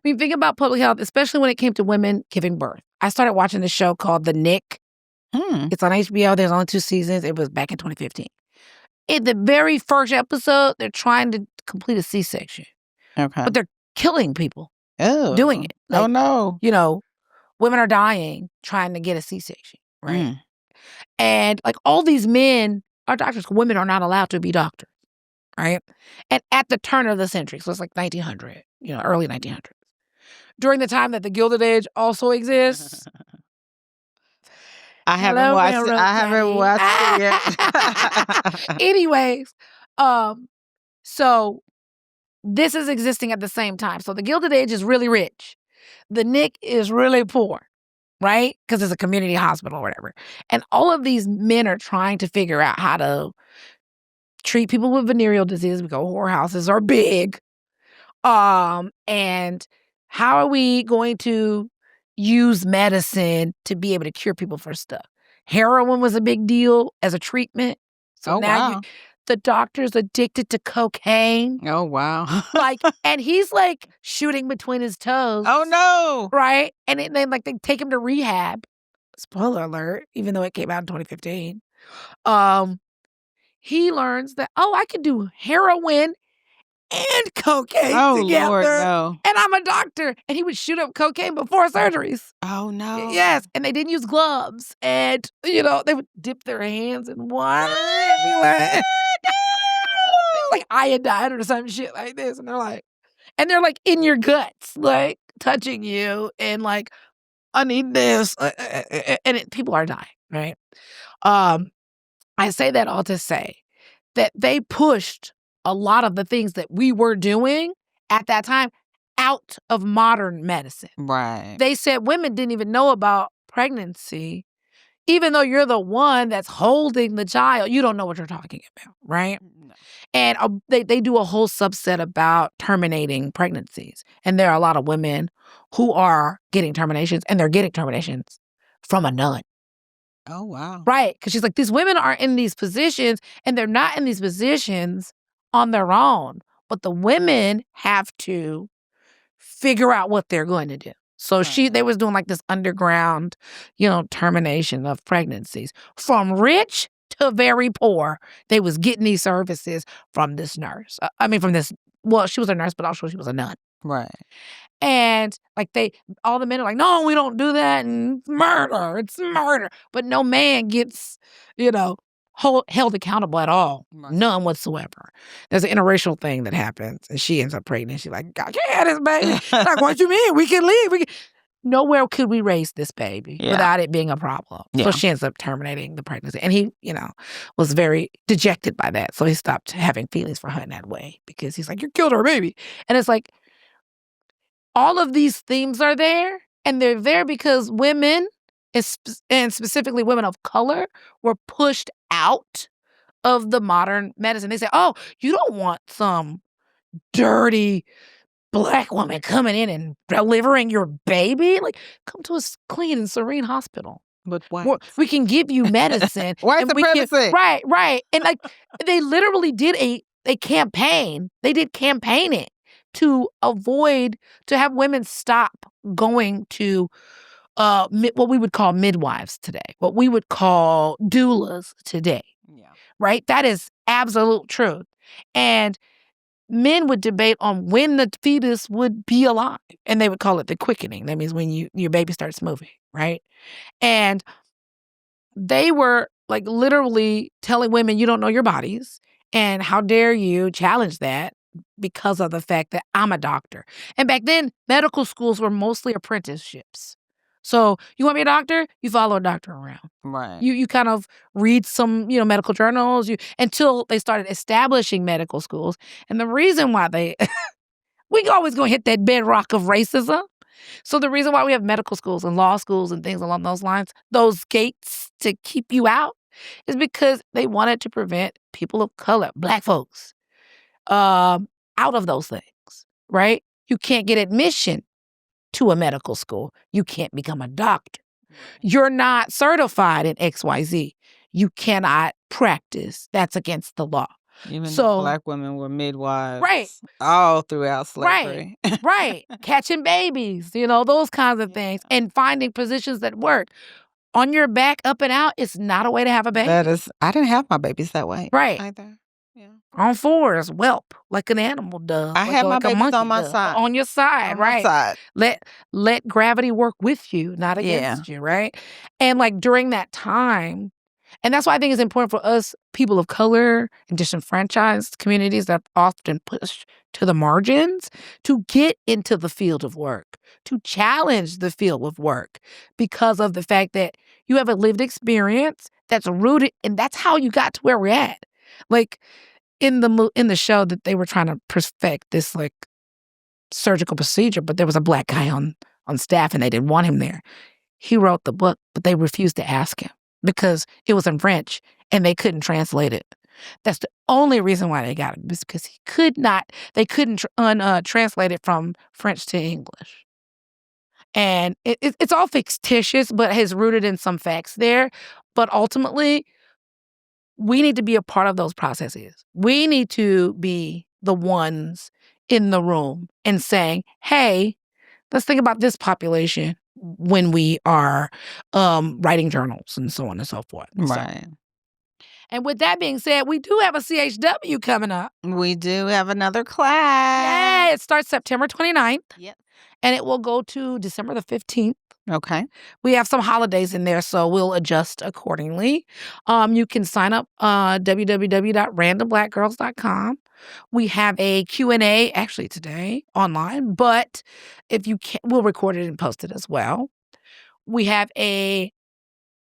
you think about public health, especially when it came to women giving birth, I started watching this show called The Nick. It's on HBO. There's only 2 seasons. It was back in 2015. In the very first episode, they're trying to complete a C-section. Okay. But they're killing people Oh. doing it. Oh, no. Women are dying trying to get a C-section, right? And all these men are doctors. Women are not allowed to be doctors, right? And at the turn of the century, so it's like 1900, early 1900s, during the time that the Gilded Age also exists. I haven't watched it yet. Anyways, so this is existing at the same time. So the Gilded Age is really rich. The Nick is really poor, right? Because it's a community hospital or whatever. And all of these men are trying to figure out how to treat people with venereal disease, because whorehouses are big. And how are we going to use medicine to be able to cure people for stuff? Heroin was a big deal as a treatment. So now the doctor's addicted to cocaine. Oh, wow. And he's shooting between his toes. Oh, no. Right? And then they take him to rehab. Spoiler alert, even though it came out in 2015. He learns that, I can do heroin and cocaine together. Lord, no. And I'm a doctor. And he would shoot up cocaine before surgeries. Oh, no. Yes. And they didn't use gloves. And, they would dip their hands in water. Like iodine or some shit like this. And they're in your guts, touching you and I need this. And people are dying, right? I say that all to say that they pushed a lot of the things that we were doing at that time out of modern medicine. Right. They said women didn't even know about pregnancy. Even though you're the one that's holding the child, you don't know what you're talking about, right? No. And they do a whole subset about terminating pregnancies. And there are a lot of women who are getting terminations, and they're getting terminations from a nun. Oh, wow. Right. Because she's like, these women are in these positions, and they're not in these positions on their own. But the women have to figure out what they're going to do. So they was doing like this underground, termination of pregnancies from rich to very poor. They was getting these services from this nurse. Well, she was a nurse, but also she was a nun. Right. And like all the men are like, no, we don't do that. And it's murder. But no man gets, held accountable at all. Right. None whatsoever. There's an interracial thing that happens and she ends up pregnant. She's like, I can't have this baby. Like, what you mean? We can leave. Nowhere could we raise this baby without it being a problem. Yeah. So she ends up terminating the pregnancy. And he, was very dejected by that. So he stopped having feelings for her in that way because he's like, you killed her baby. And it's like, all of these themes are there, and they're there because women, and specifically women of color, were pushed out of the modern medicine. They say, oh, you don't want some dirty Black woman coming in and delivering your baby? Like, come to a clean and serene hospital. But why? We can give you medicine. White supremacy. Right. And like, they literally did a campaign. They did campaigning to have women stop going to what we would call midwives today, what we would call doulas today. Yeah. Right? That is absolute truth. And men would debate on when the fetus would be alive, and they would call it the quickening. That means when your baby starts moving, right? And they were like literally telling women, you don't know your bodies, and how dare you challenge that because of the fact that I'm a doctor. And back then, medical schools were mostly apprenticeships. So you want to be a doctor? You follow a doctor around. Right. You kind of read some, medical journals until they started establishing medical schools. And the reason why we always going to hit that bedrock of racism. So the reason why we have medical schools and law schools and things along those lines, those gates to keep you out, is because they wanted to prevent people of color, Black folks, out of those things, right? You can't get admission to a medical school. You can't become a doctor. You're not certified in XYZ. You cannot practice. That's against the law. Even Black women were midwives. Right. All throughout slavery. Right. Catching babies, those kinds of things, and finding positions that work. On your back, up and out, it's not a way to have a baby. I didn't have my babies that way. Right. Either. Yeah. On fours, whelp, like an animal does. I had my babies on my side. On your side, right. My side. Let gravity work with you, not against you, right? And like during that time, and that's why I think it's important for us, people of color and disenfranchised communities that often push to the margins, to get into the field of work, to challenge the field of work because of the fact that you have a lived experience that's rooted, and that's how you got to where we're at. Like in the show that they were trying to perfect this like surgical procedure, but there was a Black guy on staff and they didn't want him there. He wrote the book, but they refused to ask him because it was in French and they couldn't translate it. That's the only reason why they got him, is because they couldn't translate it from French to English. And it's all fictitious, but has rooted in some facts there. But ultimately, we need to be a part of those processes. We need to be the ones in the room and saying, hey, let's think about this population when we are writing journals and so on and so forth. Right. So, and with that being said, we do have a CHW coming up. We do have another class. Yeah, it starts September 29th. Yep. And it will go to December the 15th. Okay. We have some holidays in there, so we'll adjust accordingly. You can sign up www.randomblackgirls.com. We have a Q&A actually today online, but if you can, we'll record it and post it as well. We have a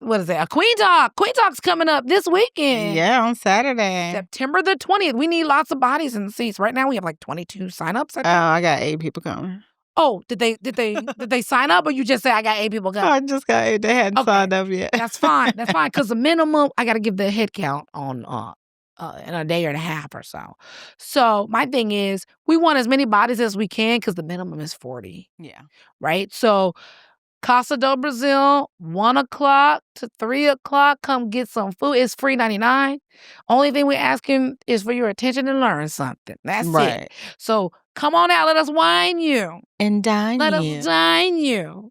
Queen Talk. Queen Talk's coming up this weekend. Yeah, on Saturday. September the 20th. We need lots of bodies in the seats. Right now we have like 22 signups. I got 8 people coming. Oh, did they sign up, or you just say I got 8 people coming? I just got 8. They hadn't signed up yet. That's fine. That's fine, because the minimum, I got to give the head count on in a day and a half or so. So my thing is, we want as many bodies as we can because the minimum is 40. Yeah. Right? So Casa do Brazil, 1 o'clock to 3 o'clock, come get some food. It's free $99. Only thing we're asking is for your attention and learn something. That's it. So Come on out. Let us wine you. And dine Let you. us dine you.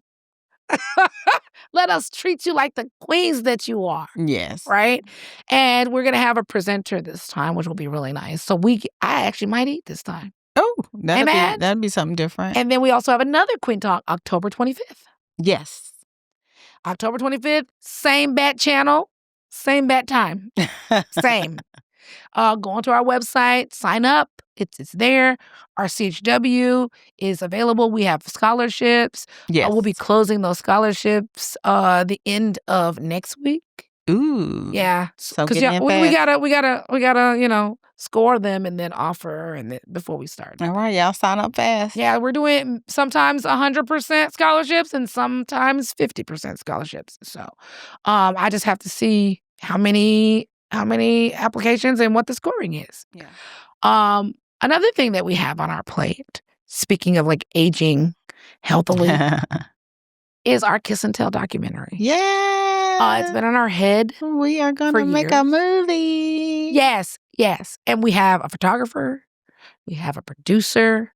Let us treat you like the queens that you are. Yes. Right? And we're going to have a presenter this time, which will be really nice. So I actually might eat this time. Oh, Amen. that'd be something different. And then we also have another Queen Talk, October 25th. Yes. October 25th, same bat channel, same bat time. Same. Go onto our website, sign up. It's there. Our CHW is available. We have scholarships. Yes. We'll be closing those scholarships the end of next week. Ooh. Yeah. So because we gotta score them and then offer before we start. All right, y'all sign up fast. Yeah, we're doing sometimes 100% scholarships and sometimes 50% scholarships. So, I just have to see how many applications and what the scoring is. Yeah. Another thing that we have on our plate, speaking of like aging healthily, is our Kiss and Tell documentary. Yeah. It's been in our head. We are going to make a movie. Yes. And we have a photographer. We have a producer.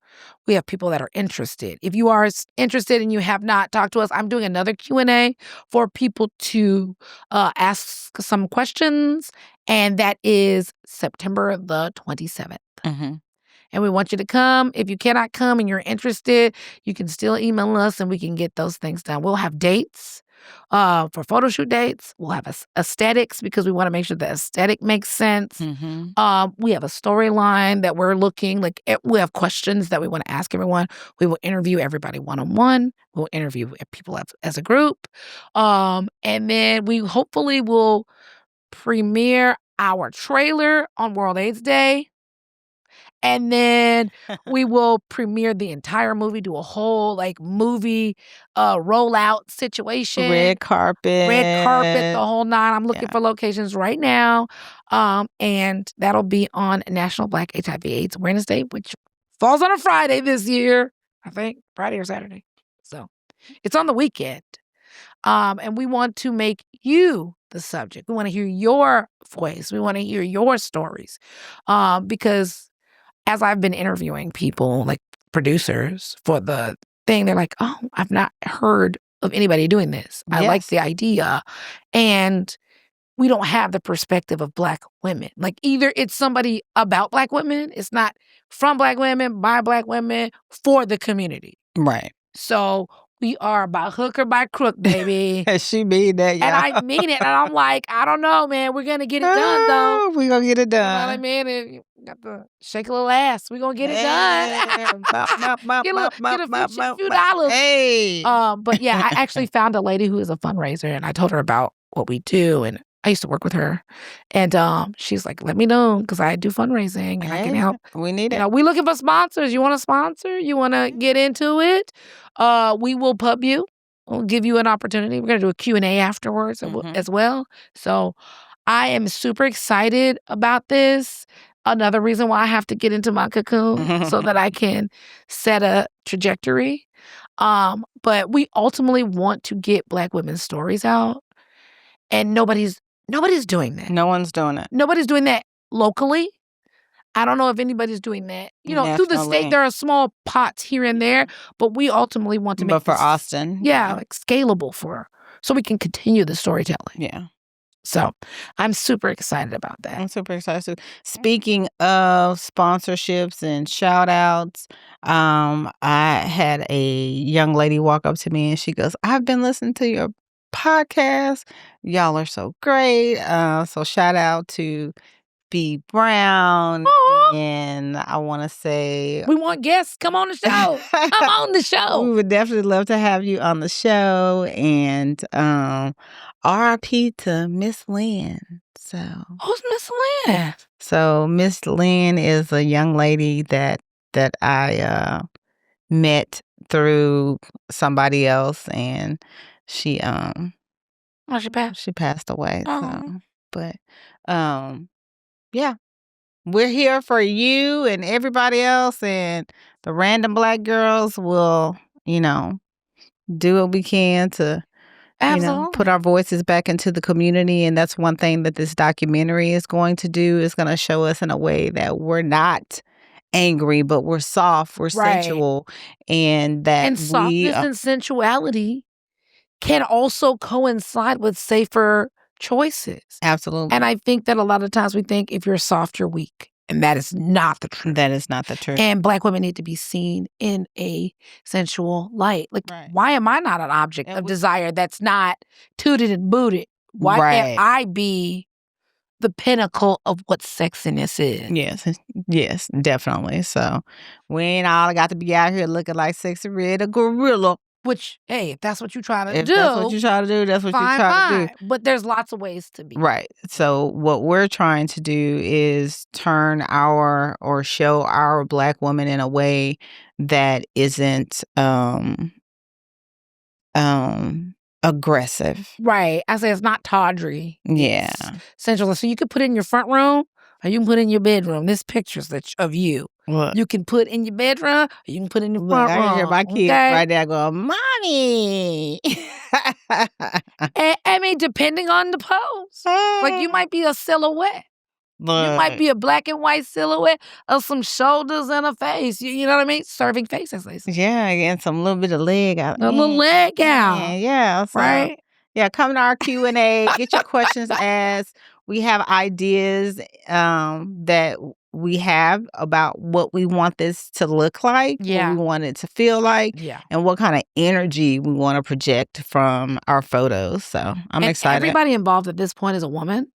We have people that are interested. If you are interested and you have not talked to us, I'm doing another Q&A for people to ask some questions. And that is September the 27th. Mm-hmm. And we want you to come. If you cannot come and you're interested, you can still email us and we can get those things done. We'll have dates for photo shoot dates. We'll have aesthetics because we want to make sure the aesthetic makes sense. Mm-hmm. We have a storyline that we're looking like. We have questions that we want to ask everyone. We will interview everybody one-on-one. We'll interview people as a group. And then we hopefully will premiere our trailer on World AIDS Day. And then we will premiere the entire movie, do a whole movie rollout situation. Red carpet, the whole nine. I'm looking for locations right now. And that'll be on National Black HIV/AIDS Awareness Day, which falls on a Friday this year. I think Friday or Saturday. So it's on the weekend. And we want to make you the subject. We want to hear your voice. We want to hear your stories. Because as I've been interviewing people, like producers for the thing, they're like, oh, I've not heard of anybody doing this. I like the idea. And we don't have the perspective of Black women. Like either it's somebody about Black women, it's not from Black women, by Black women, for the community. Right. So we are by hook or by crook, baby. She mean that, y'all. And I mean it. And I'm like, I don't know, man. We're going to get it done, though. We're going to get it done. You know what I mean? And you got to shake a little ass. We're going to get it done. Get a few dollars. Hey. But yeah, I actually found a lady who is a fundraiser, and I told her about what we do, and I used to work with her. And she's like, let me know, because I do fundraising, and I can help. We need it. We're looking for sponsors. You want to sponsor? You want to get into it? We will pub you. We'll give you an opportunity. We're going to do a Q&A afterwards as well. So I am super excited about this. Another reason why I have to get into my cocoon so that I can set a trajectory. But we ultimately want to get Black women's stories out. And nobody's doing that. No one's doing it. Nobody's doing that locally. I don't know if anybody's doing that. Through the state, there are small pots here and there, but we ultimately want to make But for Austin. Yeah, scalable so we can continue the storytelling. Yeah. So I'm super excited about that. I'm super excited too. Speaking of sponsorships and shout outs, I had a young lady walk up to me and she goes, I've been listening to your podcast. Y'all are so great. So shout out to B. Brown. Aww. And I want to say, we want guests. Come on the show. Come on the show. We would definitely love to have you on the show. And RIP to Miss Lynn. So who's Miss Lynn? So Miss Lynn is a young lady that I met through somebody else, and she she passed. She passed away. So, but yeah. We're here for you and everybody else, and the Random Black Girls will, do what we can to, put our voices back into the community. And that's one thing that this documentary is going to do, is going to show us in a way that we're not angry, but we're soft, we're Right. sensual, and that And softness and sensuality can also coincide with safer choices. absolutely. And I think that a lot of times we think if you're soft, you're weak. And that is not the truth. That is not the truth. And Black women need to be seen in a sensual light. Like, Right. why am I not an object of desire that's not tooted and booted? Why can't I be the pinnacle of what sexiness is? Yes, definitely. So we ain't all got to be out here looking like Sexy Red or Gorilla. Which, hey, if that's what you're trying to do. If that's what you're trying to do, that's what you're trying to do. But there's lots of ways to be. Right. So what we're trying to do is show our Black woman in a way that isn't aggressive. Right. I say it's not tawdry. Yeah. It's sensual. So you could put it in your front room or you can put it in your bedroom. There's pictures of you. What? You can put in your bedroom or you can put in your front room. I hear my kids right there go, Mommy. I mean, depending on the pose. Like you might be a silhouette. You might be a black and white silhouette of some shoulders and a face. You know what I mean? Serving faces. Yeah, and some little bit of leg out. A little leg out. Yeah. So, right? Yeah, come to our Q&A. Get your questions asked. We have ideas that we have about what we want this to look like, what we want it to feel like, and what kind of energy we want to project from our photos. So I'm excited. Everybody involved at this point is a woman.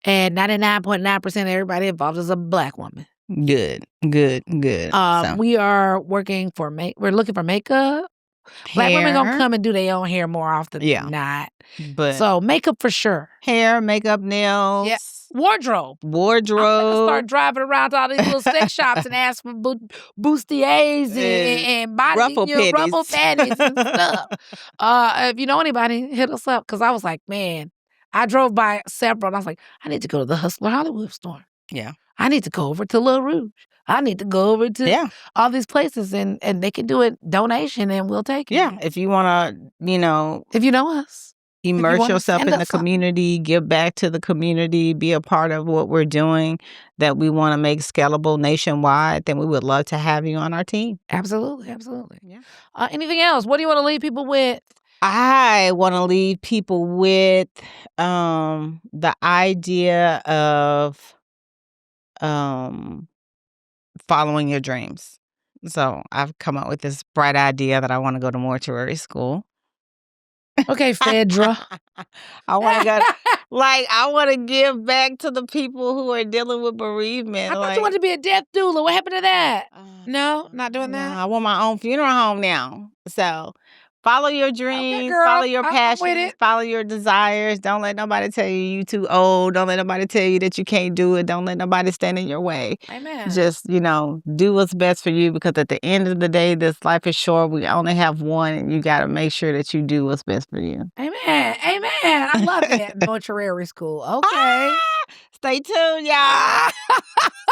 And 99.9% of everybody involved is a Black woman. Good. We are working for we're looking for makeup. Black women gonna come and do their own hair more often than not. But so makeup for sure. Hair, makeup, nails. Yeah. Wardrobe. I'm gonna start driving around to all these little sex shops and ask for bustiers and body ruffle panties and stuff. If you know anybody, hit us up. Because I was like, man, I drove by several and I was like, I need to go to the Hustler Hollywood store. Yeah. I need to go over to Le Rouge. I need to go over to all these places and they can do it donation and we'll take it. Yeah. If you want to, if you know us. Immerse yourself in the community, give back to the community, be a part of what we're doing that we want to make scalable nationwide, then we would love to have you on our team. Absolutely. Yeah. Anything else? What do you want to leave people with? I want to leave people with the idea of following your dreams. So I've come up with this bright idea that I want to go to mortuary school. Okay, Phaedra. I want to go. I want to give back to the people who are dealing with bereavement. I thought you wanted to be a death doula. What happened to that? No, not doing that. I want my own funeral home now. So follow your dreams, follow your passions, follow your desires. Don't let nobody tell you too old. Don't let nobody tell you that you can't do it. Don't let nobody stand in your way. Amen. Just, do what's best for you because at the end of the day, this life is short. We only have one and you got to make sure that you do what's best for you. Amen. I love it. Mortuary school. Okay. Stay tuned, y'all.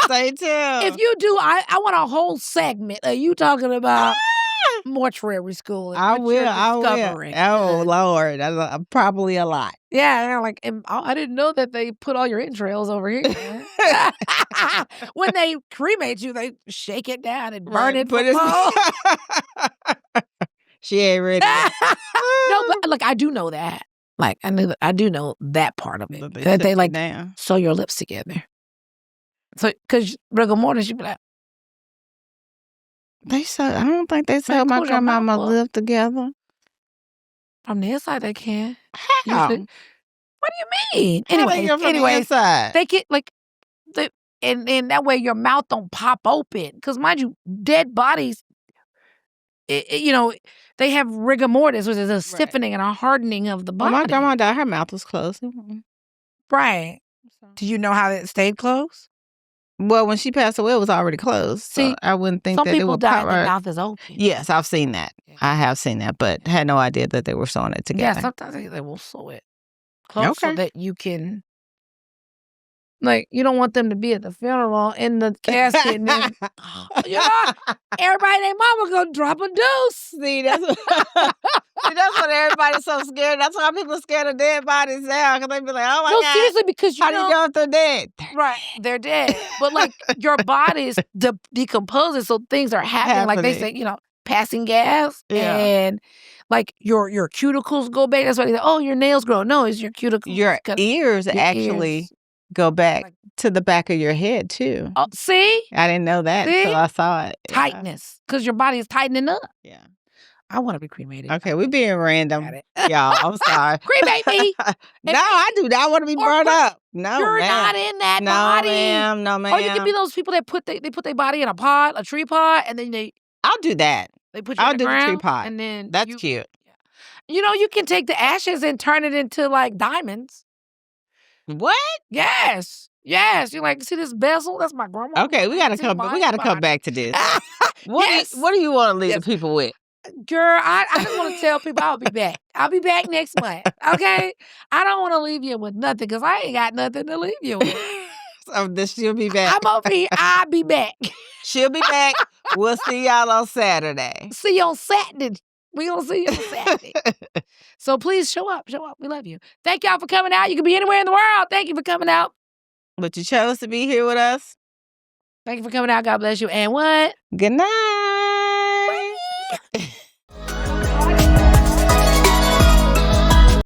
Stay tuned. If you do, I want a whole segment of you talking about mortuary school. I will. Oh, Lord. Probably a lot. Yeah. I didn't know that they put all your entrails over here. When they cremate you, they shake it down and burn it. She ain't ready. No, but I do know that. I do know that part of it. That they sew your lips together. So, because rigor mortis, you be like, I don't think they sew my grandmama's lips together. From the inside, they can. How? What do you mean? Anyway, they get and that way your mouth don't pop open. Because mind you, dead bodies, they have rigor mortis, which is a stiffening and a hardening of the body. Well, my grandma died, her mouth was closed. Right. Do you know how it stayed closed? Well, when she passed away, it was already closed. See, so I wouldn't think that it would pop. Some people die, their mouth is open. Yes, I've seen that. Yeah. I have seen that, but had no idea that they were sewing it together. Yeah, sometimes they will sew it close so that you can Like, you don't want them to be at the funeral in the casket and then, you know, everybody and their mama gonna drop a deuce. See, that's what everybody's so scared. That's why people are scared of dead bodies now, because they be like, oh my No, God. seriously, because How do you know if they're dead? Right, they're dead. But like your body's decomposing, so things are happening. Like they say, passing gas, and like your cuticles go back. That's why they say, oh, your nails grow. No, it's your cuticles. Your ears actually go back to the back of your head too. Oh, see? I didn't know that until I saw it. Tightness, because your body is tightening up. Yeah. I want to be cremated. Okay, we're being random, y'all. I'm sorry. Cremate me. No, I do not want to be burned up. No, you're not in that body. Ma'am. No, ma'am. Or you can be those people that put their body in a tree pot, and then I'll do that. They put you in the ground, the tree pot, and then that's cute. You can take the ashes and turn it into like diamonds. What? Yes. You like see this bezel? That's my grandma. Okay, we gotta come. We gotta come back to this. What do you want to leave the people with? Girl, I just want to tell people I'll be back. I'll be back next month. Okay, I don't want to leave you with nothing because I ain't got nothing to leave you with. So she'll be back. I'm over here. I'll be back. She'll be back. We'll see y'all on Saturday. See you on Saturday. We gonna see you on Saturday. So please show up. We love you. Thank y'all for coming out. You can be anywhere in the world. Thank you for coming out. But you chose to be here with us. Thank you for coming out. God bless you. And what? Good night.